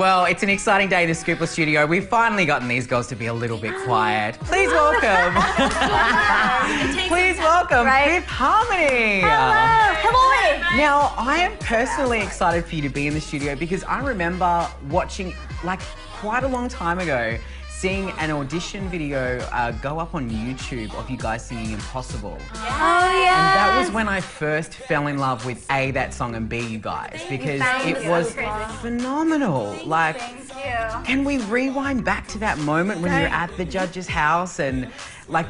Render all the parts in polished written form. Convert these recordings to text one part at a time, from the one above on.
Well, it's an exciting day in the Scoopla studio. We've finally gotten these girls to be a little bit quiet. Please welcome. Please welcome Fifth Harmony. Hello. Hello. Now, I am personally excited for you to be in the studio because I remember watching, like, quite a long time ago, seeing an audition video go up on YouTube of you guys singing Impossible. Oh, yeah. And that was when I first fell in love with A, that song, and B, you guys, because it was phenomenal. Like, can we rewind back to that moment when you're at the judge's house and, like,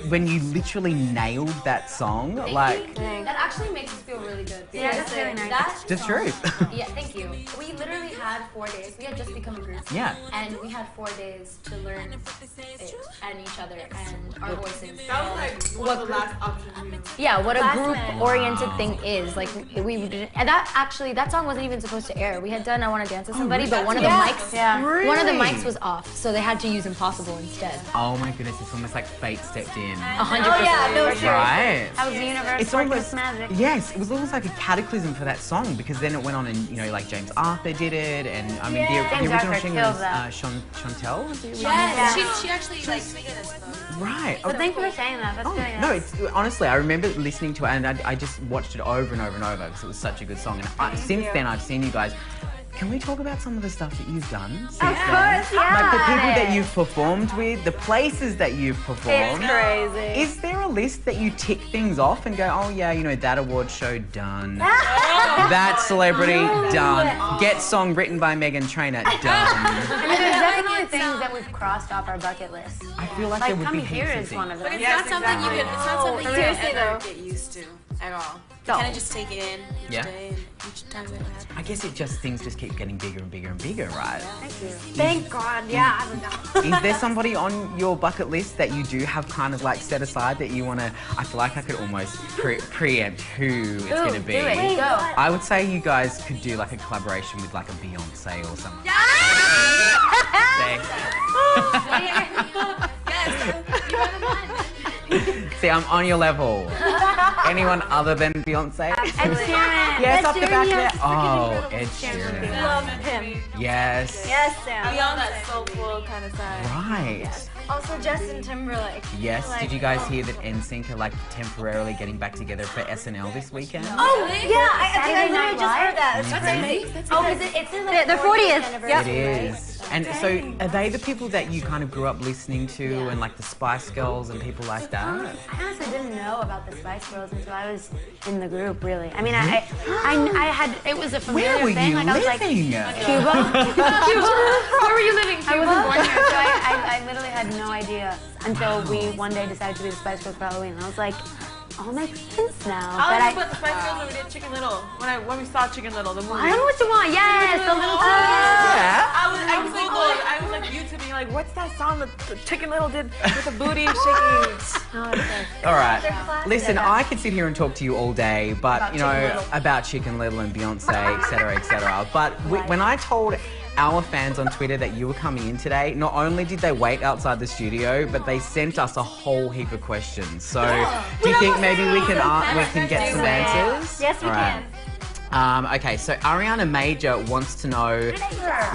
when you literally nailed that song? Like, that actually makes us feel really good. Yeah, that's really nice. That's the truth. Yeah, thank you. We literally had 4 days. We had just become a group. Yeah. And we had 4 days to learn it and each other and our voices. That was like one of the last options. Yeah, what a group-oriented thing is. Like we did, and that song wasn't even supposed to air. We had done I Want to Dance with Somebody, but one of the mics, one of the mics was off, so they had to use Impossible instead. Oh my goodness, it's almost like fate stepped in. 100%. Oh yeah, no, seriously. Right. That was the universe. It's working almost its magic. Yes, it was almost like a cataclysm for that song because then it went on and like James Arthur did it, and I mean the original singer was Chantel. Yes, she actually like sang it. Right. But thank you for saying that. That's really nice. No, it's honestly I remember listening to it and I just watched it over and over and over because it was such a good song. And since then I've seen you guys. Can we talk about some of the stuff that you've done since then? Of course, yeah. Like the people that you've performed with, the places that you've performed. It's crazy. Is there a list that you tick things off and go, oh yeah, you know, that award show done, that celebrity done, get song written by Meghan Trainor done? I mean, there's definitely things that we've crossed off our bucket list. I feel like there would be coming here heaps of is things. one of them. But it's not something you can. It's not something you Seriously, can ever though. get used to at all. You No. kind of just take it in each Yeah. day and each time that happens. I guess things just keep getting bigger and bigger and bigger, right? Thank you. Thank God. Yeah, I don't know. Is there somebody on your bucket list that you do have kind of like set aside that you want to? I feel like I could almost preempt who it's going to be. Do it. Go. I would say you guys could do like a collaboration with like a Beyonce or something. See, I'm on your level. Anyone other than Beyonce? Ed Sheeran. Yes, Ed off the back there. Sheeran, Oh, Ed Sheeran. Love him. Yes. Yes, Sam. Beyond that soulful kind of side. Right. Also, Justin Timberlake. Yes. Did you guys hear that NSYNC are like temporarily getting back together for SNL this weekend? Oh, yeah. I think I literally just heard that. It's Mhm. crazy. Oh, because it's in their 40th. It is. And so, are they the people that you kind of grew up listening to, and like the Spice Girls and people like that? I honestly didn't know about the Spice Girls until I was in the group, really. I mean, I had, it was a familiar Where were thing. you Like, I was like, living? Cuba. Where were you living, Cuba? I wasn't born here, so I literally had no idea until we one day decided to be the Spice Girls for Halloween. And I was like, all makes sense now. I was about the Spice Girls when we did Chicken Little. When we saw Chicken Little, the movie. I don't know what you want. Yes, the little Yeah. I was like YouTubing, like, what's that song that the Chicken Little did with the booty shaking? All right. Listen, I could sit here and talk to you all day, but you know, about Chicken Little and Beyonce, etc., etc. But when I told our fans on Twitter that you were coming in today, not only did they wait outside the studio, but they sent us a whole heap of questions. So, do you think maybe we can get some answers? Yes, we can. Okay, so Ariana Major wants to know,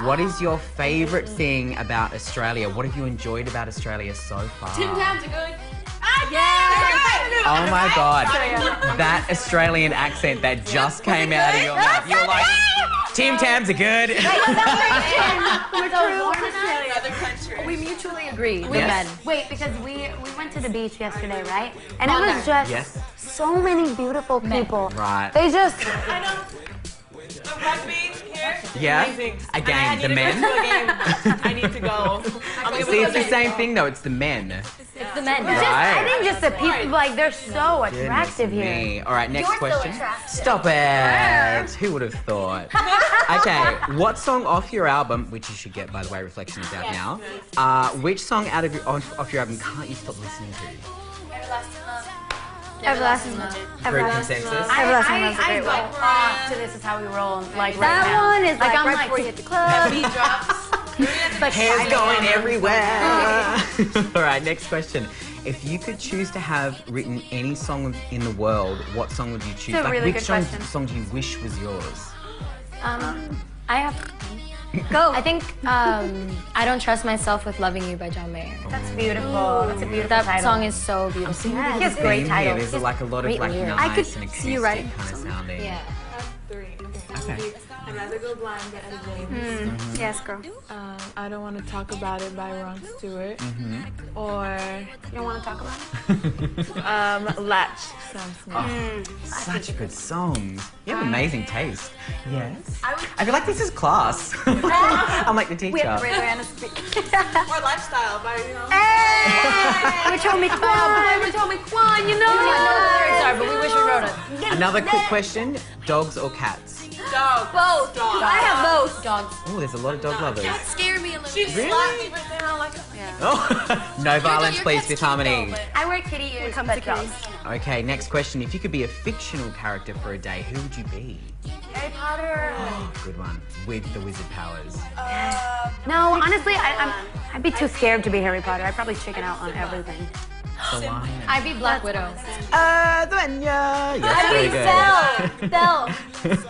what is your favourite thing about Australia? What have you enjoyed about Australia so far? Tim Tams are good. Oh my God, that Australian accent that just came out of your mouth. You were like, Tim Tams are good. Other countries. We mutually agreed. Yes. Wait, because we went to the beach yesterday, right? And it was just so many beautiful people. Right. They just... I know. The rugby here. Yeah. Amazing. Again, the men. I need to go. See, it's the same thing though. It's the men. It's the men. I think just the people, like, they're so attractive Goodness here. me. All right, next You're so question. attractive. Stop it. Who would have thought? Okay, what song off your album, which you should get by the way, Reflection is out now. Which song off your album can't you stop listening to? Everlasting Love. Group consensus. Everlasting Love's a great one. To This Is How We Roll. Like That right now. one is like I'm right like, before you hit the club. Beat drops. Hair's going everywhere. All right, next question. If you could choose to have written any song in the world, what song would you choose? It's a really which good question. song do you wish was yours? I have... Go. I think I Don't Trust Myself with Loving You by John Mayer. That's beautiful. That's a beautiful That title. song is so beautiful. I'm seeing Yeah, there's he has great titles. There's like a lot of like lyrics. nice I could and acoustic see you writing kind of sounding. Yeah. I have 3. Okay. I'd rather go blind than James. Yes, girl. I Don't Want to Talk About It by Ron Stewart. Or You don't want to talk about it? Latch, Sam Smith. Such good songs. You have amazing taste. Yes. I feel like this is class. I'm like the teacher. We have to raise our hand to speak. Or Lifestyle by, you know. Hey! Which homie Quan? Which homie Quan? You know We don't know what the lyrics it. are, but we wish we wrote it. Another quick question: dogs or cats? Dog. Both. Dog. I have both. Dogs. Oh, there's a lot of dog lovers. Scare me a little She slapped me, but then I like it. Oh, no violence, please, Fifth Harmony. I wear kitty ears. Come to kitties. Okay, next question. If you could be a fictional character for a day, who would you be? Harry Potter. Good one. With the wizard powers. No, honestly, I'd be too scared to be Harry Potter. I'd probably chicken out on everything. The lion. I'd be Black Widow. Duenya. Yes, very good. Belle.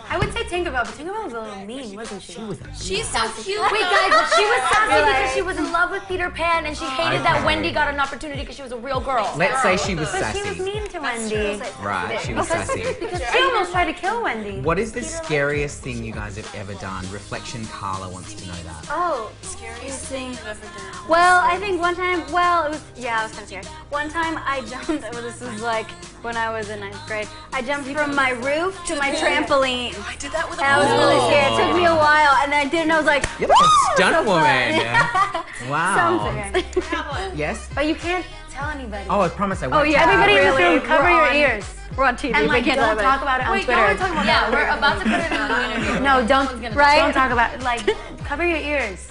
I would say Tinkerbell, but Tinkerbell was a little mean, wasn't she? She's so cute. Wait, guys, but she was sassy because she was in love with Peter Pan and she hated that Okay. Wendy got an opportunity because she was a real girl. Let's say she was But she was sassy. mean to Wendy. Right, she was sassy. Because she almost tried to kill Wendy. What is the scariest thing you guys have ever done? Reflection Carla wants to know that. Oh, scariest thing I've ever done. Well, I think one time, I was kind of scared. One time I jumped, this was like when I was in 9th grade. I jumped from my roof to my trampoline. I did that with a And I was really scared. It took me a while, and then I did, and I was like, You're like a "Woo!" stunt So woman. fun. Wow. Something. Yes? But you can't tell anybody. Oh, I promise I won't. Oh yeah, tell everybody in this you. room, cover your ears. We're on TV. And we like, can't don't talk about it on Twitter. Yeah, we're about to put it in the interview. No, don't. Right? Don't talk about it. Like, cover your ears,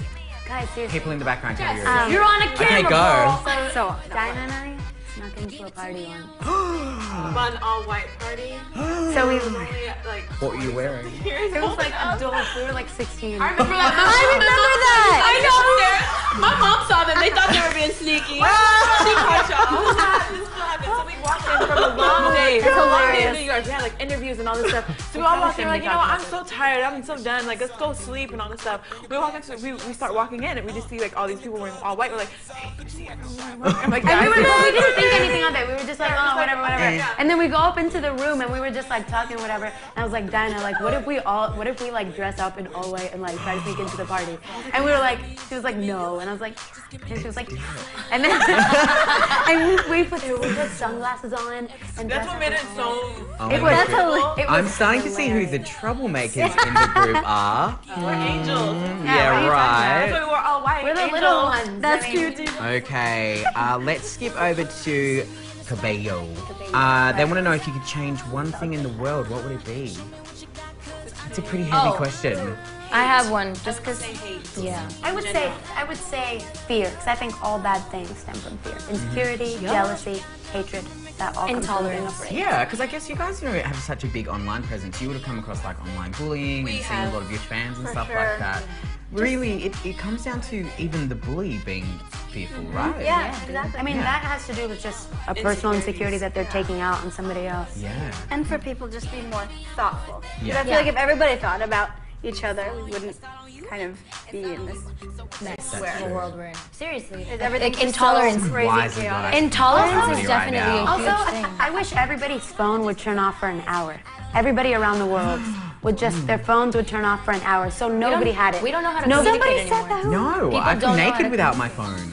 guys. Seriously. People in the background tell you. You're on a Okay, camera. go. So, Dinah and I snuck into a party once. fun all-white party. So we. Only like What were you wearing? It was like adults. We were like 16. I remember that. I I know. My mom saw them. They thought they were being sneaky. She caught y'all. This happened. So we walked in from a long day. It's hilarious. New York. We had like interviews and all this stuff. So we all walked in like, you know what? I'm so tired. I'm so done. Like, let's go sleep and all this stuff. We walk into, we start walking in and we just see like all these people wearing all white. We're like, hey, you see everyone wearing white? I'm like, And we yeah. didn't think anything of it. We were just like, oh, whatever. Yeah. And then we go up into the room and we were just like talking, whatever. And I was like, Dinah, like, what if we like dress up in all white and like try to sneak into the party? And we were like, she was like, no. And I was like, and she was like, and then and we put sunglasses on and That's what made it so. Oh It my was, goodness. I'm starting to see who the troublemakers in the group are. We're angels. Yeah, right. So we were all white. We're the angels. little ones. That's cute. Okay, let's skip over to Cabello. They want to know if you could change one thing in the world, what would it be? It's a pretty heavy question. I have one, just because, yeah. I would say fear, because I think all bad things stem from fear. Insecurity, jealousy, hatred, that all comes from being afraid. Yeah, because I guess you guys have such a big online presence. You would have come across like online bullying and seen a lot of your fans and stuff like that. Really, it comes down to even the bully being fearful, right? Yeah, exactly. I mean, that has to do with just a personal insecurity that they're taking out on somebody else. Yeah. And for people just being more thoughtful. Yeah. Because I feel like if everybody thought about each other, we wouldn't kind of be in this mess The where world we're in. Seriously. everything's Like intolerance. so crazy Wise chaotic. advice. Intolerance Right is definitely now. a huge Also, thing. I wish everybody's phone would turn off for an hour. Everybody around the world would just, their phones would turn off for an hour, so nobody had it. We don't know how to Nobody communicate said anymore. that. No, People I'd be don't know how naked to without my phone.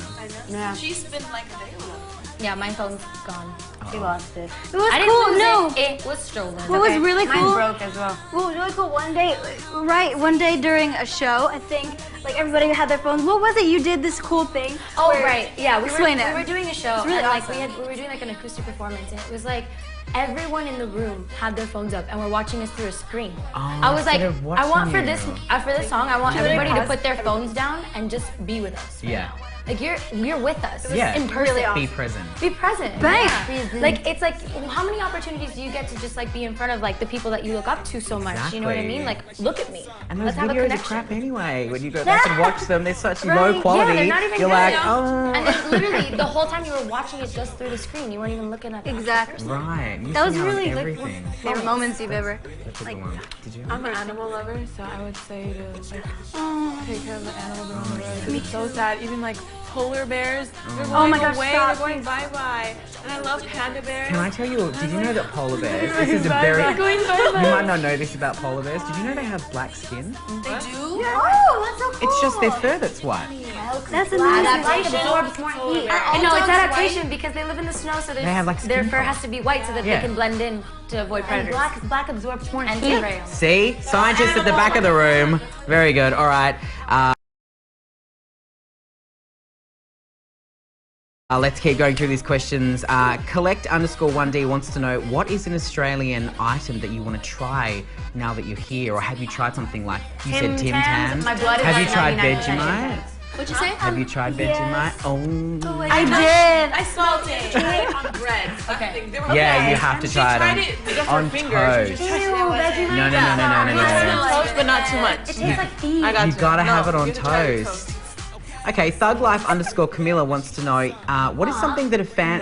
Yeah, She's been like a day. Yeah, my phone's gone. she lost it. It was I didn't cool. lose No. it. It was stolen. What was really Mine cool? broke as well. What was really cool one day, one day during a show, I think, like everybody had their phones. What was it? You did this cool thing. Oh, where- right. Yeah, we Explain it. were doing a show, It's really and like awesome. we were doing like an acoustic performance, and it was like everyone in the room had their phones up and were watching us through a screen. I was like, instead of I want watching for this you. song, I want everybody to put their phones down and just be with us. Yeah. Like you're with us. Yeah. In person. Be present. Be present. Bang. Yeah. Like it's like how many opportunities do you get to just like be in front of like the people that you look up to so much? Exactly. You know what I mean? Like look at me. And those Let's have a videos are connection. crap anyway. When you go back and watch them, they're such low quality. Yeah, they're not even You're good. like, oh. And then literally the whole time you were watching it just through the screen. You weren't even looking at it. Exactly. Right. That was missing out on really like everything. favorite moments you've ever. That's a good one. Did you? I'm an animal lover, so I would say to like take care of the animals around the road. 'Cause it's so sad. Even like polar bears, they're going my gosh, away. stop. They're going bye-bye. And I love panda bears. Can I tell you, did you know that polar bears, this is a very, you might not know this about polar bears, did you know they have black skin? They do? Oh, that's so cool. It's just their fur that's white. That's amazing. Adaptation absorbs more heat. Are No, all it's dogs adaptation because they live in the snow, so They have, like, their skin fur color. has to be white so that Yeah. they can blend in to avoid predators. Black absorbs more And heat. heat. See? Scientists at the back of the room. Very good. All right. Let's keep going through these questions. Collect_1D wants to know, what is an Australian item that you want to try now that you're here? Or have you tried something like, you said Tim Tams? My blood is Have you like tried 99% Vegemite? What'd you say? Have you tried Vegemite? Oh. I did. I smelled it on bread. Okay. They were Yeah, okay. you have to She try tried it it just on her fingers. She toast. just touched it. No, no. Toast, but not too much. It tastes like feet. I got You gotta No, have it on you have to try it with toast. Okay, Thug_Life_Camilla wants to know, what is something that a fan,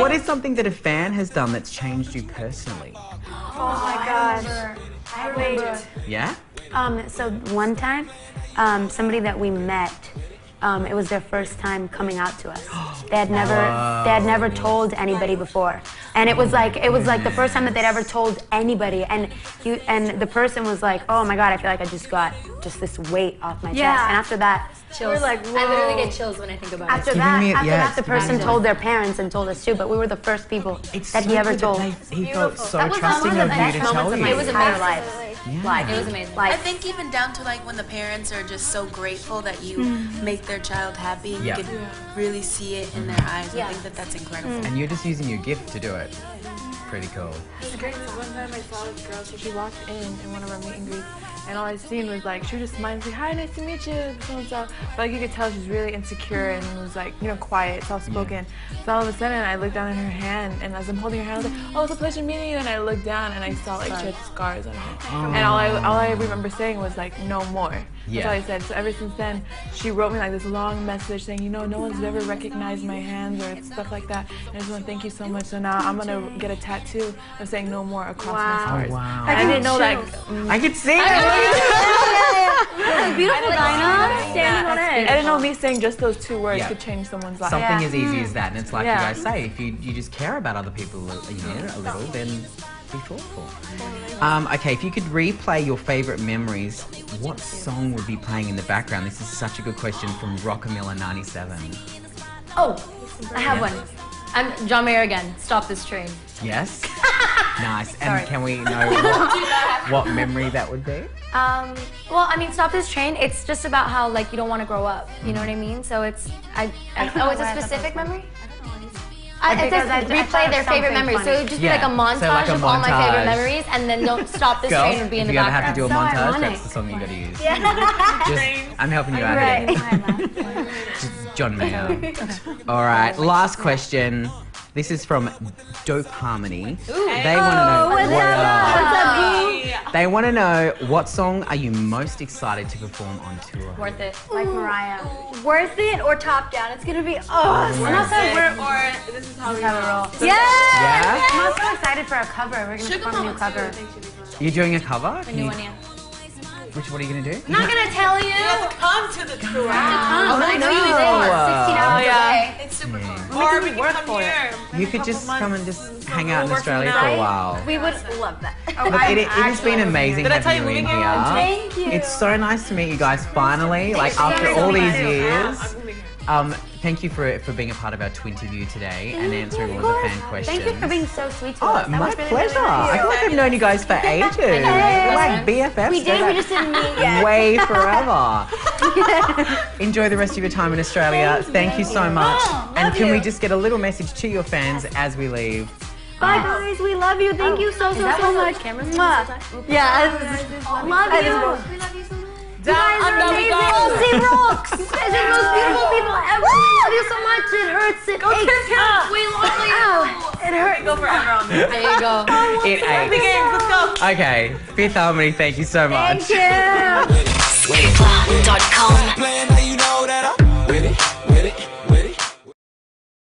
what is something that a fan has done that's changed you personally? Oh my gosh. I remember. Yeah? So one time, somebody that we met, it was their first time coming out to us. They had never told anybody before, and it was like the first time that they'd ever told anybody. And the person was like, "Oh my God, I feel like I just got just this weight off my chest." Yeah. And after that, Chills. like, I literally get chills when I think about after it. that, the it's person giving me- told their parents and told us too. But we were the first people It's that so he ever good that told. he felt so That was trusting one of of the you best to moments tell of you. my It was entire amazing. life. Yeah. It was amazing. I think even down to like when the parents are just so grateful that you make their child happy and Yeah. you can really see it in their eyes. I Yeah. think that that's incredible. And you're just using your gift to do it. Pretty cool. It's great. One time I saw this girl, so she walked in one of our meet and greets, and all I seen was like, she was just smiling, like, "Hi, nice to meet you," so and so. But like you could tell she's really insecure and was like, quiet, soft-spoken. So all of a sudden, I looked down at her hand, and as I'm holding her hand, I was like, "Oh, it's a pleasure meeting you." And I looked down, and I saw like she had scars on her, and all I remember saying was like, "No more." That's all I said. So ever since then, she wrote me like this long message saying, no one's ever recognized my hands or stuff like that. And I just want to thank you so much. So now I'm gonna get a tattoo of saying "no more" across my scars. Oh, wow. And I didn't know that. I could see it. That's beautiful, Dinah. Standing on I edge. didn't know me saying just those 2 words Yeah. could change someone's life. Something as easy as that, and it's like Yeah. you guys say, if you just care about other people a little, then be thoughtful. Okay, if you could replay your favorite memories, what song would be playing in the background? This is such a good question from Rockamilla97. Oh, I have one. I'm John Mayer again. Stop this train. Yes? Nice. And Sorry. can we know what memory that would be? Well, I mean, Stop This Train, it's just about how, like, you don't want to grow up. You know what I mean? So it's, oh, it's a specific memory? It says I replay thought their of favorite something memories. So funny. it would just be Yeah, like a montage so like a of all my favorite montage. memories, and then don't Stop This Girls, Train would be in if the you ever have to background. do a montage, ironic. that's the song you gotta use. Just, I'm helping you out here. Just John Mayer. All right, last question. This is from Dope Harmony. They want to know They want to know, what song are you most excited to perform on tour? Worth it. Like Mariah. Worth it or top down? It's gonna be awesome. I'm also Or this is how we roll. Yeah. Yeah? I'm also excited for a cover. We're gonna perform a new cover. You're doing a cover? A new one, yeah. What are you gonna do? I'm not gonna tell you. Come to the tour. But I know you did. 16 hours away. It's super fun. Or we can come here. You could just come and just hang out in Australia for a while. We would love that. Look, it has been amazing Did I tell having you you in moving here. here? Thank you. It's so nice to meet you guys finally, like after all these years. Thank you for being a part of our Twinterview today and answering all the fan questions. Thank you for being so sweet to Oh, us. That my was really, pleasure. really nice. I feel like I've known you guys for ages. We're like BFFs. We did. We just didn't meet yet. Way forever. Enjoy the rest of your time in Australia. Thank you so much. And can we just get a little message to your fans as we leave? Bye guys, we love you. Thank you so much. Cameras? Mwah. Yeah. Love you. We love you so much. You guys are amazing. Aussie rocks. You guys are the most beautiful people ever. I love you so much. It hurts. It aches. We love you. It hurts. Go forever on this. There you go. It Happy aches. games, let's go. Okay, Fifth Harmony, thank you so much. Thank you. Scoopla.com. Playing now you know that I